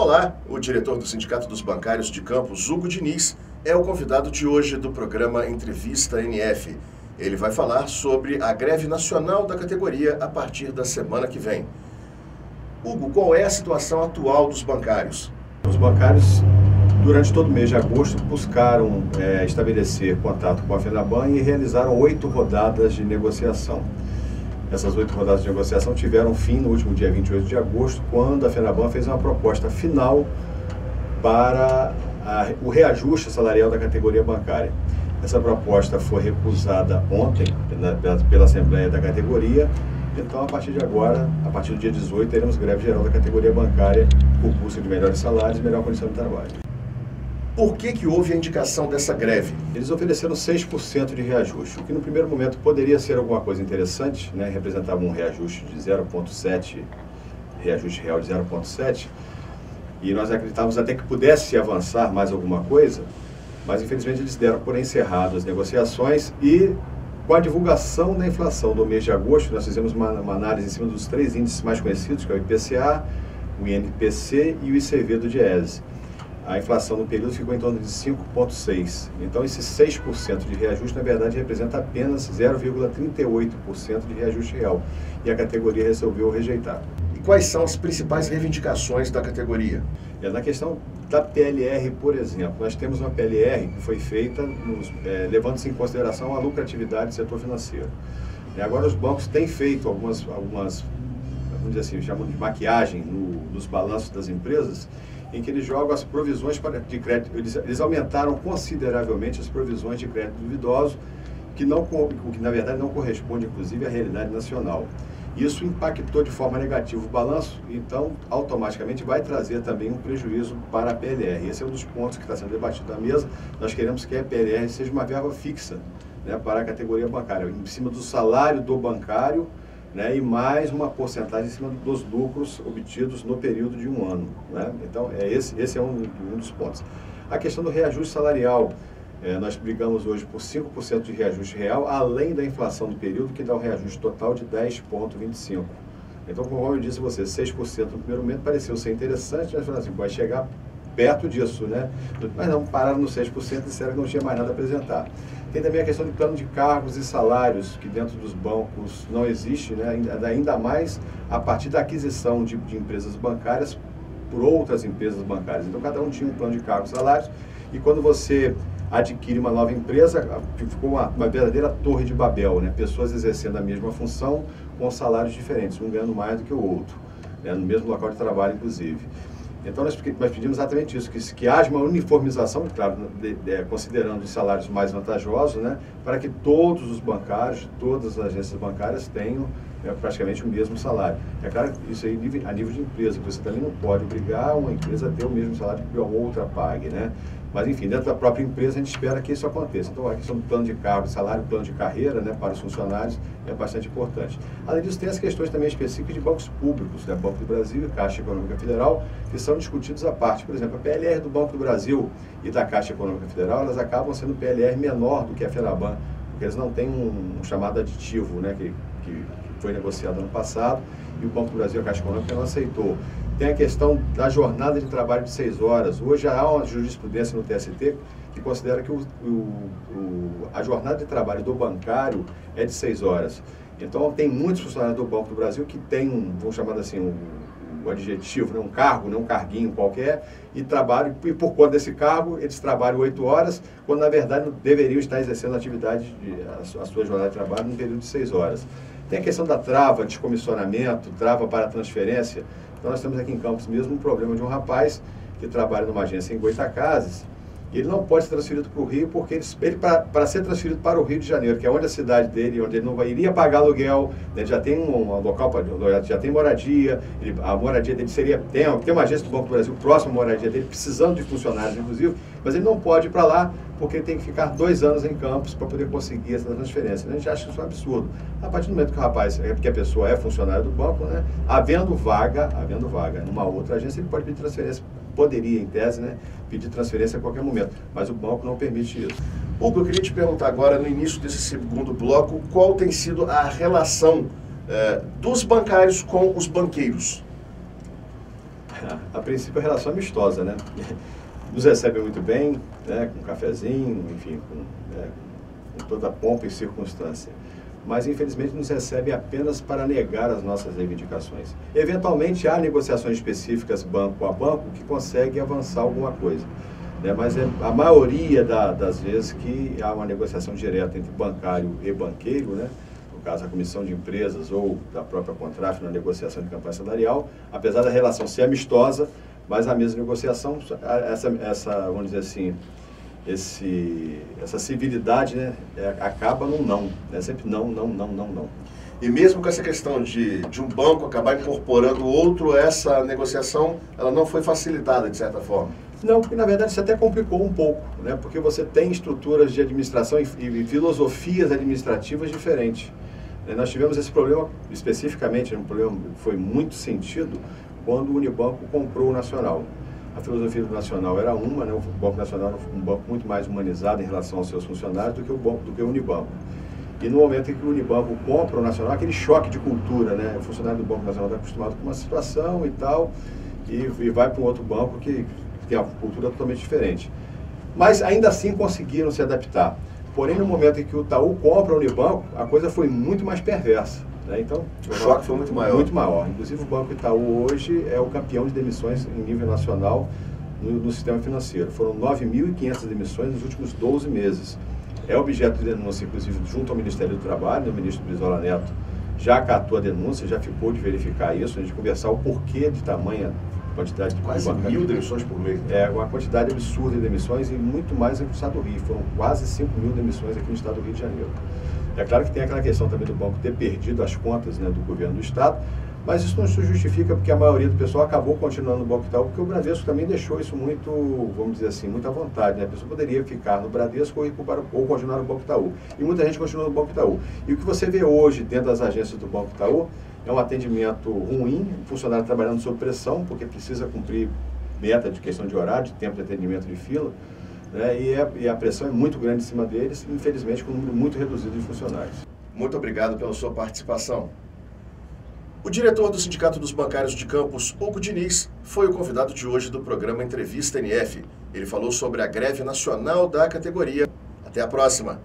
Olá, o diretor do Sindicato dos Bancários de Campos, Hugo Diniz, é o convidado de hoje do programa Entrevista NF. Ele vai falar sobre a greve nacional da categoria a partir da semana que vem. Hugo, qual é a situação atual dos bancários? Os bancários, durante todo o mês de agosto, buscaram estabelecer contato com a FENABAN e realizaram 8 rodadas de negociação. Essas 8 rodadas de negociação tiveram fim no último dia 28 de agosto, quando a FENABAN fez uma proposta final para o reajuste salarial da categoria bancária. Essa proposta foi recusada ontem pela Assembleia da categoria. Então, a partir de agora, a partir do dia 18, teremos greve geral da categoria bancária por busca de melhores salários e melhor condição de trabalho. Por que houve a indicação dessa greve? Eles ofereceram 6% de reajuste, o que no primeiro momento poderia ser alguma coisa interessante, né? Representava um reajuste de 0,7, reajuste real de 0,7, e nós acreditávamos até que pudesse avançar mais alguma coisa, mas infelizmente eles deram por encerrado as negociações e com a divulgação da inflação do mês de agosto, nós fizemos uma análise em cima dos 3 índices mais conhecidos, que é o IPCA, o INPC e o ICV do Diese. A inflação no período ficou em torno de 5,6%. Então, esse 6% de reajuste, na verdade, representa apenas 0,38% de reajuste real. E a categoria resolveu rejeitar. E quais são as principais reivindicações da categoria? Na questão da PLR, por exemplo, nós temos uma PLR que foi feita levando-se em consideração a lucratividade do setor financeiro. Agora, os bancos têm feito algumas vamos dizer assim, chamam de maquiagem nos balanços das empresas, em que eles jogam as provisões de crédito, eles aumentaram consideravelmente as provisões de crédito duvidoso, o que na verdade não corresponde, inclusive, à realidade nacional. Isso impactou de forma negativa o balanço, então automaticamente vai trazer também um prejuízo para a PLR. Esse é um dos pontos que está sendo debatido na mesa. Nós queremos que a PLR seja uma verba fixa, né, para a categoria bancária, em cima do salário do bancário, né, e mais uma porcentagem em cima dos lucros obtidos no período de um ano. Né? Então, esse é um dos pontos. A questão do reajuste salarial, nós brigamos hoje por 5% de reajuste real, além da inflação do período, que dá um reajuste total de 10,25%. Então, como eu disse a você, 6% no primeiro momento pareceu ser interessante, mas falamos assim, vai chegar perto disso, né? Mas não, pararam no 6% e disseram que não tinha mais nada a apresentar. Tem também a questão do plano de cargos e salários, que dentro dos bancos não existe, né? Ainda mais a partir da aquisição de empresas bancárias por outras empresas bancárias. Então, cada um tinha um plano de cargos e salários, e quando você adquire uma nova empresa, ficou uma verdadeira torre de Babel, né? Pessoas exercendo a mesma função com salários diferentes, um ganhando mais do que o outro, né? No mesmo local de trabalho, inclusive. Então, nós pedimos exatamente isso, que haja uma uniformização, claro, considerando os salários mais vantajosos, né, para que todos os bancários, todas as agências bancárias tenham praticamente o mesmo salário. É claro que isso aí a nível de empresa, você também não pode obrigar uma empresa a ter o mesmo salário que a outra pague, né? Mas, enfim, dentro da própria empresa, a gente espera que isso aconteça. Então, a questão do plano de cargo, salário, plano de carreira, né, para os funcionários é bastante importante. Além disso, tem as questões também específicas de bancos públicos, né, Banco do Brasil e Caixa Econômica Federal, que são discutidos à parte. Por exemplo, a PLR do Banco do Brasil e da Caixa Econômica Federal, elas acabam sendo PLR menor do que a FENABAN, porque eles não têm um chamado aditivo, né, que foi negociado ano passado, e o Banco do Brasil e a Caixa Econômica não aceitou. Tem a questão da jornada de trabalho de 6 horas. Hoje há uma jurisprudência no TST que considera que a jornada de trabalho do bancário é de 6 horas. Então, tem muitos funcionários do Banco do Brasil que têm, vamos chamar assim, um adjetivo, né, um cargo, né, um carguinho qualquer, e trabalham, e por conta desse cargo, eles trabalham 8 horas, quando na verdade deveriam estar exercendo a sua jornada de trabalho num período de 6 horas. Tem a questão da trava, descomissionamento, trava para transferência. Então, nós temos aqui em Campos mesmo um problema de um rapaz que trabalha numa agência em Goitacazes, e ele não pode ser transferido para o Rio, porque para ser transferido para o Rio de Janeiro, que é onde a cidade dele, onde ele não iria pagar aluguel, né, já tem um local, já tem moradia, a moradia dele tem uma agência do Banco do Brasil próxima à moradia dele, precisando de funcionários, inclusive, mas ele não pode ir para lá, porque ele tem que ficar 2 anos em Campos para poder conseguir essa transferência. A gente acha isso um absurdo. A partir do momento que o rapaz, que a pessoa é funcionário do banco, né, havendo vaga numa outra agência, ele pode pedir transferência, poderia, em tese, né, pedir transferência a qualquer momento, mas o banco não permite isso. Hugo, eu queria te perguntar agora, no início desse segundo bloco, qual tem sido a relação dos bancários com os banqueiros? A princípio, a relação é amistosa, né? Nos recebe muito bem, né? Com um cafezinho, enfim, com toda a pompa e circunstância. Mas, infelizmente, nos recebe apenas para negar as nossas reivindicações. Eventualmente, há negociações específicas banco a banco que consegue avançar alguma coisa, né? Mas é a maioria das vezes que há uma negociação direta entre bancário e banqueiro, né? No caso, a comissão de empresas ou da própria Contraf na negociação de campanha salarial, apesar da relação ser amistosa, mas a mesma negociação, vamos dizer assim, essa civilidade, né, acaba num não, né? Sempre não. E mesmo com essa questão de um banco acabar incorporando outro, essa negociação ela não foi facilitada de certa forma? Não, porque na verdade isso até complicou um pouco, né? Porque você tem estruturas de administração e filosofias administrativas diferentes. Nós tivemos esse problema especificamente, um problema que foi muito sentido quando o Unibanco comprou o Nacional. A filosofia do Nacional era uma, né? O Banco Nacional era um banco muito mais humanizado em relação aos seus funcionários do que o Unibanco. E no momento em que o Unibanco compra o Nacional, aquele choque de cultura, né? O funcionário do Banco Nacional está acostumado com uma situação e tal, e vai para um outro banco que tem uma cultura totalmente diferente. Mas ainda assim conseguiram se adaptar. Porém, no momento em que o Itaú compra o Unibanco, a coisa foi muito mais perversa, né? Então, o choque foi muito maior. Muito maior. Inclusive, o Banco Itaú hoje é o campeão de demissões em nível nacional no sistema financeiro. Foram 9.500 demissões nos últimos 12 meses. É objeto de denúncia, inclusive, junto ao Ministério do Trabalho, o ministro Brizola Neto já acatou a denúncia, já ficou de verificar isso, a gente conversar o porquê de tamanha quantidade de quase 1.000 demissões por mês. É uma quantidade absurda de demissões e muito mais aqui no estado do Rio. Foram quase 5.000 demissões aqui no estado do Rio de Janeiro. É claro que tem aquela questão também do banco ter perdido as contas, né, do governo do estado, mas isso não se justifica porque a maioria do pessoal acabou continuando no Banco Itaú, porque o Bradesco também deixou isso muito, vamos dizer assim, muito à vontade, né? A pessoa poderia ficar no Bradesco ou continuar no Banco Itaú. E muita gente continua no Banco Itaú. E o que você vê hoje dentro das agências do Banco Itaú é um atendimento ruim, o funcionário trabalhando sob pressão, porque precisa cumprir meta de questão de horário, de tempo de atendimento de fila, né? E a pressão é muito grande em cima deles, infelizmente com um número muito reduzido de funcionários. Muito obrigado pela sua participação. O diretor do Sindicato dos Bancários de Campos, Hugo Diniz, foi o convidado de hoje do programa Entrevista NF. Ele falou sobre a greve nacional da categoria. Até a próxima!